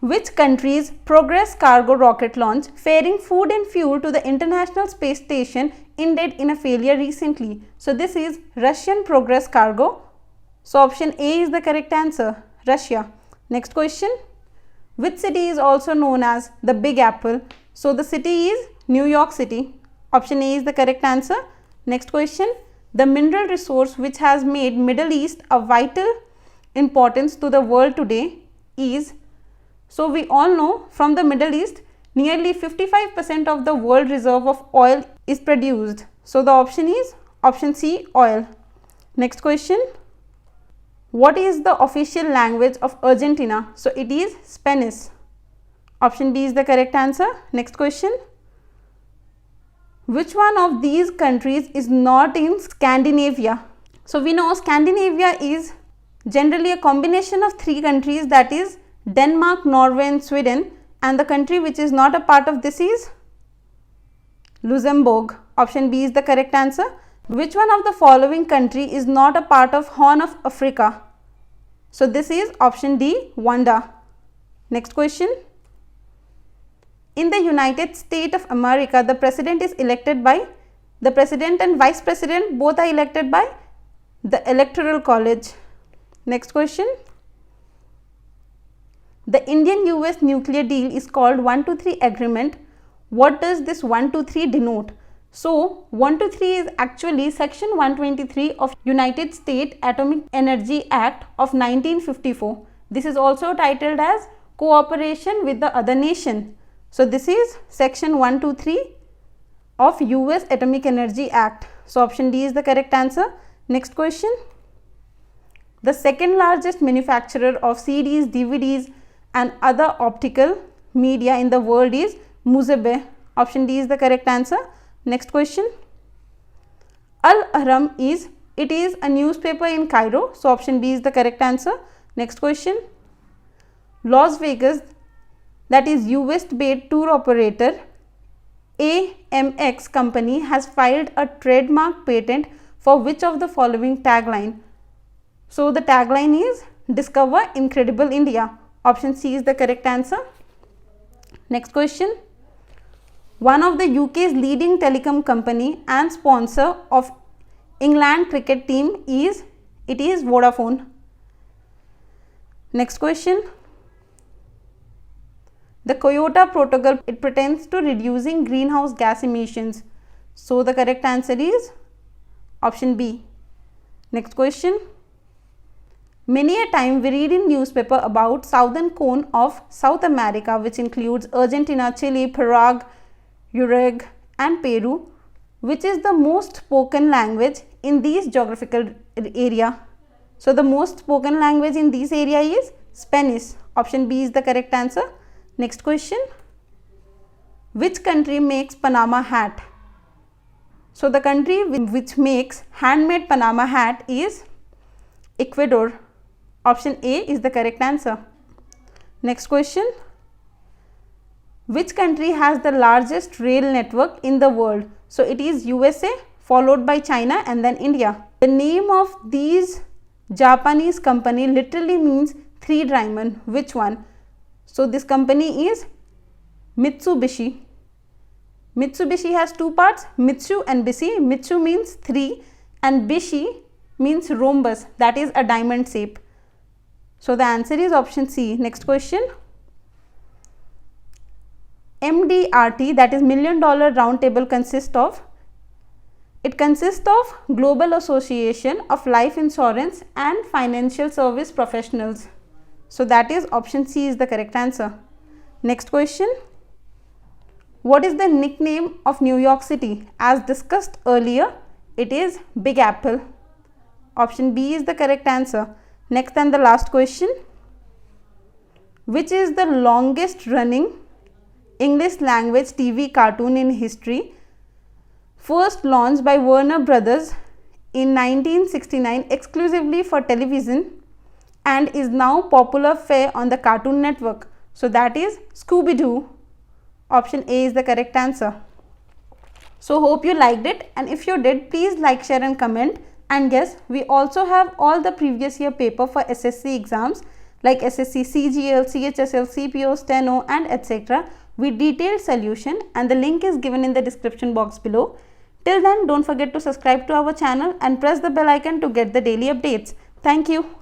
Which country's Progress cargo rocket launch ferrying food and fuel to the International Space Station ended in a failure recently? So this is Russian Progress cargo. So option A is the correct answer, Russia. Next question. Which city is also known as the Big Apple? So the city is New York City. Option A is the correct answer. Next question. The mineral resource which has made Middle East a vital importance to the world today is, so we all know from the Middle East nearly 55% of the world reserve of oil is produced. So the option is option C, oil. Next question. What is the official language of Argentina? So it is Spanish. Option B is the correct answer. Next question. Which one of these countries is not in Scandinavia? So we know Scandinavia is generally a combination of three countries, that is Denmark, Norway and Sweden, and the country which is not a part of this is Luxembourg. Option B is the correct answer. Which one of the following country is not a part of Horn of Africa? So this is option D, Rwanda. Next question. In the United States of America, the president is elected by, the president and vice president both are elected by the Electoral College. Next question. The Indian-US nuclear deal is called 123 agreement. What does this 123 denote? So 123 is actually section 123 of United States Atomic Energy Act of 1954. This is also titled as cooperation with the other nation. So this is section 123 of US Atomic Energy Act. So option D is the correct answer. Next question. The second largest manufacturer of CDs, DVDs and other optical media in the world is Muzebe. Option D is the correct answer. Next question. Al-Ahram is, it is a newspaper in Cairo. So option B is the correct answer. Next question. Las Vegas, that is US-based tour operator AMX company has filed a trademark patent for which of the following tagline? So the tagline is Discover Incredible India. Option C is the correct answer. Next question. One of the UK's leading telecom company and sponsor of England cricket team is, it is Vodafone. Next question. The Kyoto Protocol, it pertains to reducing greenhouse gas emissions. So the correct answer is option B. Next question. Many a time we read in newspaper about southern cone of South America, which includes Argentina, Chile, Peru, Uruguay and Peru. Which is the most spoken language in these geographical area? So the most spoken language in this area is Spanish. Option B is the correct answer. Next question. Which country makes Panama hat? So the country which makes handmade Panama hat is Ecuador. Option A is the correct answer. Next question. Which country has the largest rail network in the world? So it is USA, followed by China and then India. The name of these Japanese company literally means three diamond. Which one? So this company is Mitsubishi. Mitsubishi has two parts, Mitsu and Bishi. Mitsu means three and Bishi means rhombus, that is a diamond shape. So the answer is option C. Next question. MDRT, that is Million Dollar Round Table, consists of? It consists of Global Association of Life Insurance and Financial Service Professionals. So that is option C is the correct answer. Next question. What is the nickname of New York City? As discussed earlier, it is Big Apple. Option B is the correct answer. Next and the last question. Which is the longest running English language TV cartoon in history? First launched by Warner Brothers in 1969 exclusively for television and is now popular fare on the Cartoon Network. So that is Scooby-Doo. Option A is the correct answer. So hope you liked it, and if you did, please like, share and comment. And yes, we also have all the previous year paper for SSC exams like SSC, CGL, CHSL, CPO, Steno and etc. with detailed solution, and the link is given in the description box below. Till then, don't forget to subscribe to our channel and press the bell icon to get the daily updates. Thank you.